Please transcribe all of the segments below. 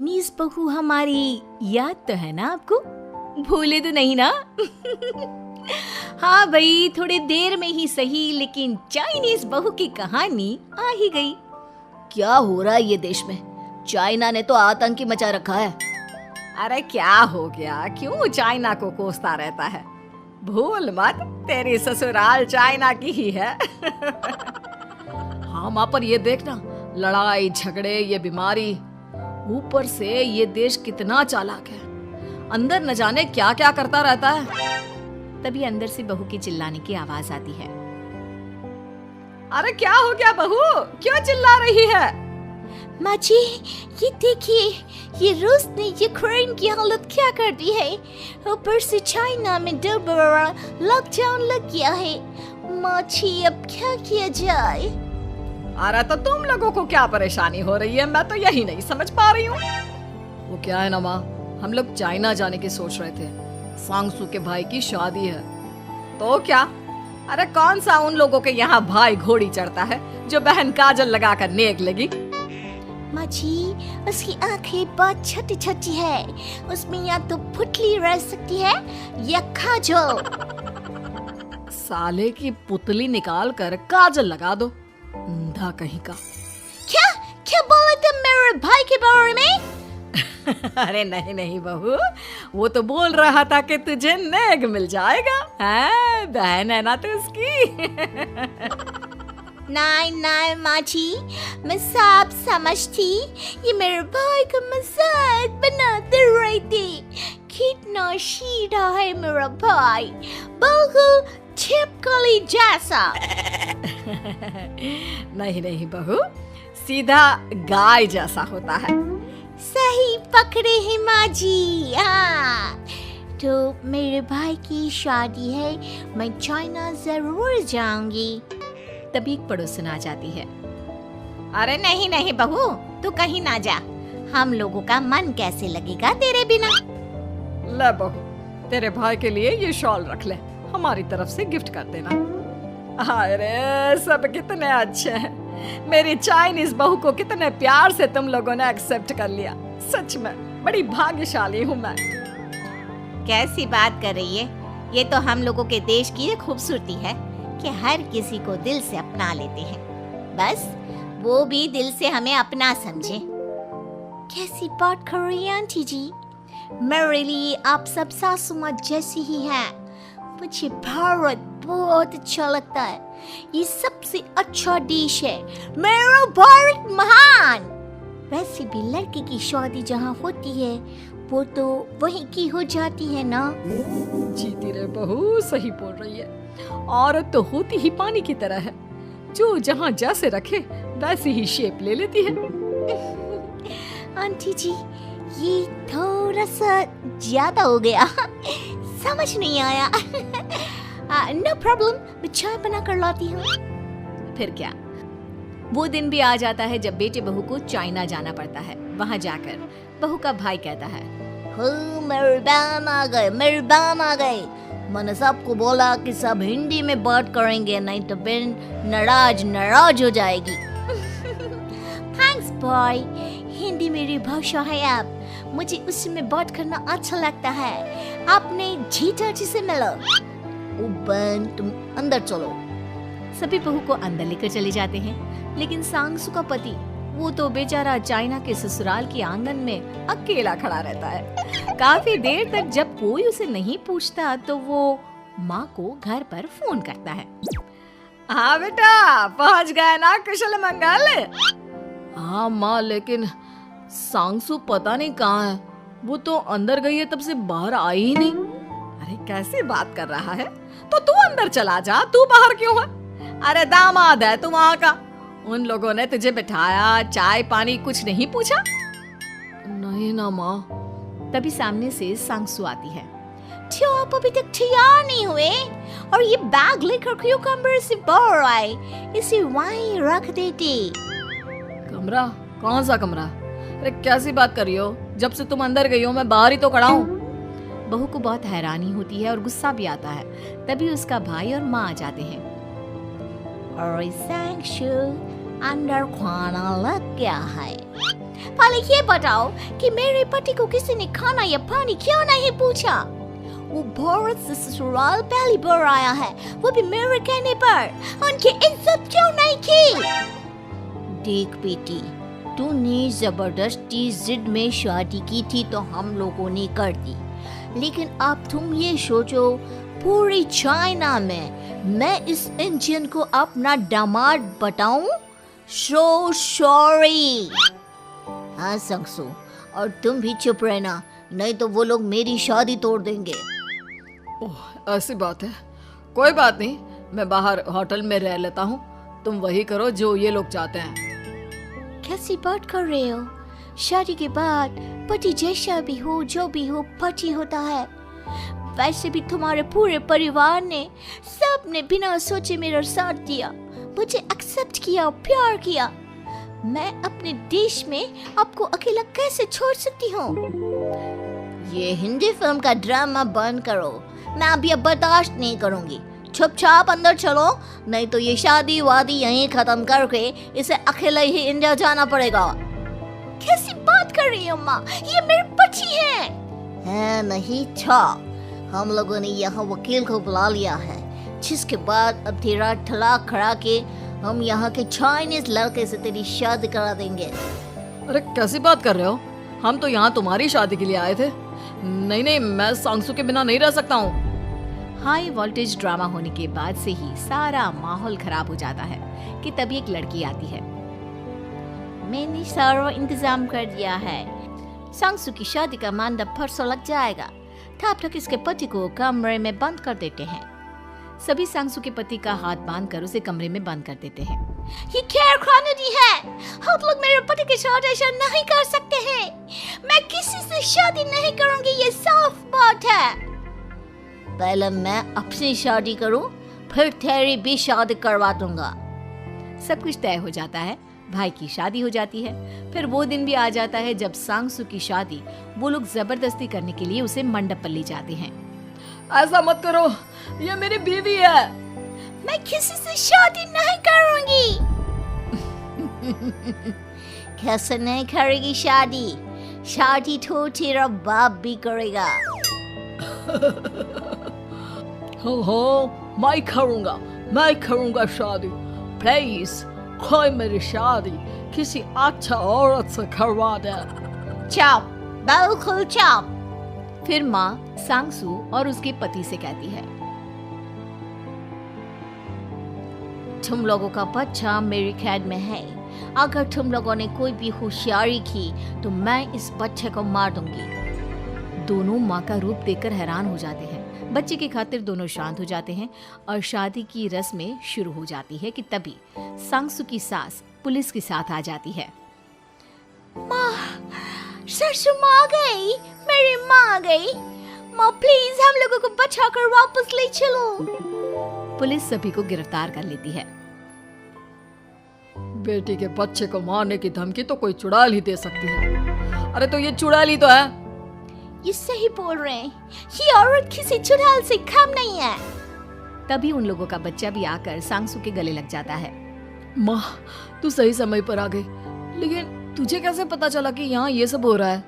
नीस बहू हमारी याद तो है ना आपको? भूले तो नहीं ना? हाँ भाई, थोड़ी देर में ही सही, लेकिन चाइनीज बहू की कहानी आ ही गई। क्या हो रहा है ये देश में? चाइना ने तो आतंक ही मचा रखा है। अरे क्या हो गया, क्यों चाइना को कोसता रहता है? भूल मत, तेरी ससुराल चाइना की ही है। हाँ माँ, पर ये देखना, लड़ाई झगड़े, ये बीमारी, ऊपर से ये देश कितना चालाक है, अंदर न जाने क्या क्या करता रहता है। तभी अंदर से बहू की चिल्लाने की आवाज आती है। अरे क्या हो गया बहू, क्यों चिल्ला रही है? माँ जी, ये देखिए, ये रूस ने यूक्रेन की हालत क्या कर दी है। ऊपर से चाइना में 2 बड़ा लॉकडाउन लग गया है। माँ जी, अब क्या किया जाए? अरे तो तुम लोगों को क्या परेशानी हो रही है, मैं तो यही नहीं समझ पा रही हूँ। वो क्या है ना माँ, हम लोग चाइना जाने की सोच रहे थे, सांगसू के भाई की शादी है। तो क्या? अरे कौन सा उन लोगों के यहाँ भाई घोड़ी चढ़ता है जो बहन काजल लगाकर नेक लगी? माँ जी, उसकी आंखें बहुत छोटी छोटी है, उसमें या तो पुतली रह सकती है या काजल। साले की पुतली निकाल कर काजल लगा दो, अंधा कहीं का। क्या क्या बोले तुम मेरे भाई के बारे में? अरे नहीं नहीं बहू, वो तो बोल रहा था कि तुझे नेग मिल जाएगा, है बहन है ना तू उसकी। नहीं नहीं माँ जी, मैं सब समझती, ये मेरे भाई का मजाक बनाते रहते। कितना सीधा है मेरा भाई, बिल्कुल छिपकली जैसा। नहीं नहीं बहू, सीधा गाय जैसा होता है। सही पकड़े हैं माँ जी। हाँ, तो मेरे भाई की शादी है, मैं चाइना जरूर जाऊंगी। तभी एक पड़ोसन आ जाती है। अरे नहीं नहीं बहू, तू कहीं ना जा, हम लोगों का मन कैसे लगेगा तेरे बिना। ले बहू, तेरे भाई के लिए ये शॉल रख ले, हमारी तरफ से गिफ्ट कर देना। अरे सब कितने अच्छे हैं, मेरी चाइनीज बहू को कितने प्यार से तुम लोगों ने एक्सेप्ट कर लिया। सच में बड़ी भाग्यशाली हूँ मैं। कैसी बात कर रही है? ये तो हम लोगों के देश की खूबसूरती है कि हर किसी को दिल से अपना लेते हैं, बस वो भी दिल से हमें अपना समझे। कैसी बात कर रही है आंटी जी? मेरे लिए आप सब सासू माँ जैसी ही हैं। मुझे भारत बहुत अच्छा लगता है, ये सबसे अच्छा देश है, मेरा भारत महान। वैसे भी लड़के की शादी जहाँ होती है वो तो वहीं की हो जाती है ना। जीती रे बहू, सही बोल रही है। औरत तो होती ही पानी की तरह है, जो जहाँ जैसे रखे वैसी ही शेप ले लेती है। आंटी जी, ये थोड़ा सा ज्यादा हो गया, समझ नहीं आया। नो प्रॉब्लम, मैं चाय बना कर लाती हूँ। फिर क्या, वो दिन भी आ जाता है जब बेटे बहू को चाइना जाना पड़ता है। वहाँ जाकर बहू का भाई कहता है, मेरे बहन आ गए, मेरे बहन आ गए। मैंने सबको बोला कि सब हिंदी में बात करेंगे, नहीं तो बहन नाराज हो जाएगी। थैंक्स बॉय, हिंदी मेरी भाषा है। आप मुझे उसमें बात करना अच्छा लगता है। आपने जीजा जी से मिलो। ओ बहन, तुम अंदर चलो। सभी बहू को अंदर लेकर चले जाते हैं, लेकिन सांगसू का पति, वो तो बेचारा चाइना के ससुराल के आंगन में अकेला खड़ा रहता है। काफी देर तक जब कोई उसे नहीं पूछता तो वो माँ को घर पर फोन करता है। हाँ बेटा, पहुँच गए ना कुशल मंगल? हाँ माँ, लेकिन सांगसू पता नहीं कहाँ है, वो तो अंदर गई है, तब से बाहर आई ही नहीं। अरे कैसी बात कर रहा है, तो तू अंदर चला जा, तू बाहर क्यों है? अरे दामाद है तू वहाँ का, उन लोगों ने तुझे बिठाया, चाय पानी कुछ नहीं पूछा? नहीं ना माँ। तभी सामने से सांगसू आती है। क्यों आप अभी तक तैयार नहीं हुए? और ये बैग लेकर क्यों कमरे से बाहर आए? इसे वहीं रख देते। कमरा? कौन सा कमरा? अरे कैसी बात कर रही हो, जब से तुम अंदर गई हो मैं बाहर ही तो खड़ा हूँ। बहू को बहुत हैरानी होती है और गुस्सा भी आता है। तभी उसका भाई और माँ आ जाते हैं। और सांगसू, अंदर खाना लग गया है। पहले ये बताओ कि मेरे पति को किसी ने खाना या पानी क्यों नहीं पूछा? वो भारत से ससुराल पहली बार आया है, वो भी मेरे कहने पर। उनकी इज्जत क्यों नहीं की? देख बेटी, तूने जबरदस्ती जिद में शादी की थी तो हम लोगों ने कर दी, लेकिन अब तुम ये सोचो, पूरी चाइना में मैं इस इंडियन को अपना दामाद बताऊं? So sorry. हाँ संगसू, और तुम भी चुप रहना, नहीं तो वो लोग मेरी शादी तोड़ देंगे। ओह, ऐसी बात है। कोई बात नहीं, मैं बाहर होटल में रह लेता हूँ, तुम वही करो जो ये लोग चाहते हैं। कैसी बात कर रहे हो? शादी के बाद पति जैसा भी हो, जो भी हो, पति होता है। वैसे भी तुम्हारे पूरे परिवार ने, सबने बिना सोचे मेरा साथ दिया, मुझे एक्सेप्ट किया, प्यार किया। मैं अपने देश में आपको अकेला कैसे छोड़ सकती हूँ? ये हिंदी फिल्म का ड्रामा बंद करो, मैं अभी अब बर्दाश्त नहीं करूँगी। चुपचाप अंदर चलो, नहीं तो ये शादी वादी यहीं खत्म करके इसे अकेले ही इंडिया जाना पड़ेगा। कैसी बात कर रही हो माँ? ये मेरे पति हैं। है नहीं था, हम लोगों ने यहाँ वकील को बुला लिया है, जिसके बाद अब तेरा तलाक करा के हम यहाँ के चाइनीज लड़के से तेरी शादी करा देंगे। अरे कैसी बात कर रहे हो? हम तो यहाँ तुम्हारी शादी के लिए आए थे। नहीं नहीं, मैं सांगसू के बिना नहीं रह सकता हूँ। हाई वोल्टेज ड्रामा होने के बाद से ही सारा माहौल खराब हो जाता है कि तभी एक लड़की आती है। मैंने सारा इंतजाम कर दिया है, सांगसू की शादी का मंडप परसों लग जाएगा, तब तक इसके पति को कमरे में बंद कर देते हैं। सभी सांगसू के पति का हाथ बांधकर उसे कमरे में बंद कर देते हैं। ये क्या कानूनी है? आप लोग मेरे पति के साथ ऐसा नहीं कर सकते हैं। मैं किसी से शादी नहीं करूंगी, ये साफ बात है। पहले मैं अपनी शादी करूं, फिर तेरी भी शादी करवा दूंगा। सब कुछ तय हो जाता है, भाई की शादी हो जाती है। फिर वो दिन भी आ जाता है जब सांगसू की शादी वो लोग जबरदस्ती करने के लिए उसे मंडप पर ले जाते हैं। ऐसा मत करो, ये मेरी बीवी है। मैं किसी से शादी नहीं करूंगी। कैसे नहीं करेगी शादी? शादी तो तेरा बाप भी करेगा। हो, मैं करूंगा शादी। प्लीज कोई मेरी शादी किसी अच्छा औरत से करवा दे। चाप, बिल्कुल चाप। फिर माँ सांगसू और उसके पति से कहती है, तुम लोगों का बच्चा मेरी कैद में है। अगर तुम लोगों ने कोई भी होशियारी की तो मैं इस बच्चे को मार दूंगी। दोनों माँ का रूप देखकर हैरान हो जाते हैं। बच्चे की खातिर दोनों शांत हो जाते हैं और शादी की रस्में शुरू हो जाती है कि तभी सांगसू की सास पुलिस के साथ आ जाती है। माँ, सरसू माँ आ गई, मेरी माँ आ गई। माँ प्लीज हम लोगों को बचाकर वापस ले चलो। पुलिस सभी को गिरफ्तार कर लेती है। बेटी के बच्चे को मारने की धमकी तो कोई चुड़ैल ही दे सकती है। अरे तो ये चुड़ैल ही तो है। ये सही बोल रहे हैं, ये औरत किसी चुड़ैल से कम नहीं है। तभी उन लोगों का बच्चा भी आकर सांगसू के गले लग जाता है। माँ, तू सही समय पर आ गई, लेकिन तुझे कैसे पता चला कि यहाँ ये सब हो रहा है?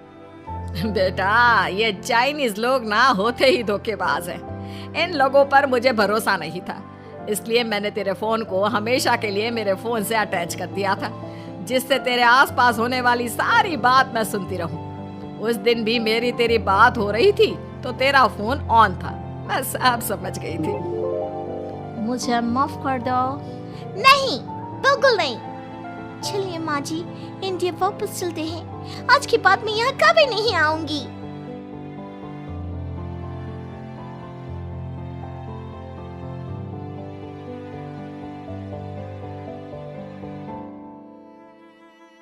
बेटा, ये चाइनीज लोग ना होते ही धोखेबाज हैं। इन लोगों पर मुझे भरोसा नहीं था, इसलिए मैंने तेरे फोन को हमेशा के लिए मेरे फोन से अटैच कर दिया था, जिससे तेरे आसपास होने वाली सारी बात मैं सुनती रहूं। उस दिन भी मेरी तेरी बात हो रही थी तो तेरा फोन ऑन था, मैं सब समझ गई थी। मुझे माफ कर दो। नहीं, बिल्कुल नहीं। चलिए माँ जी, इंडिया वापस चलते हैं। आज के बाद मैं यहाँ कभी नहीं आऊंगी।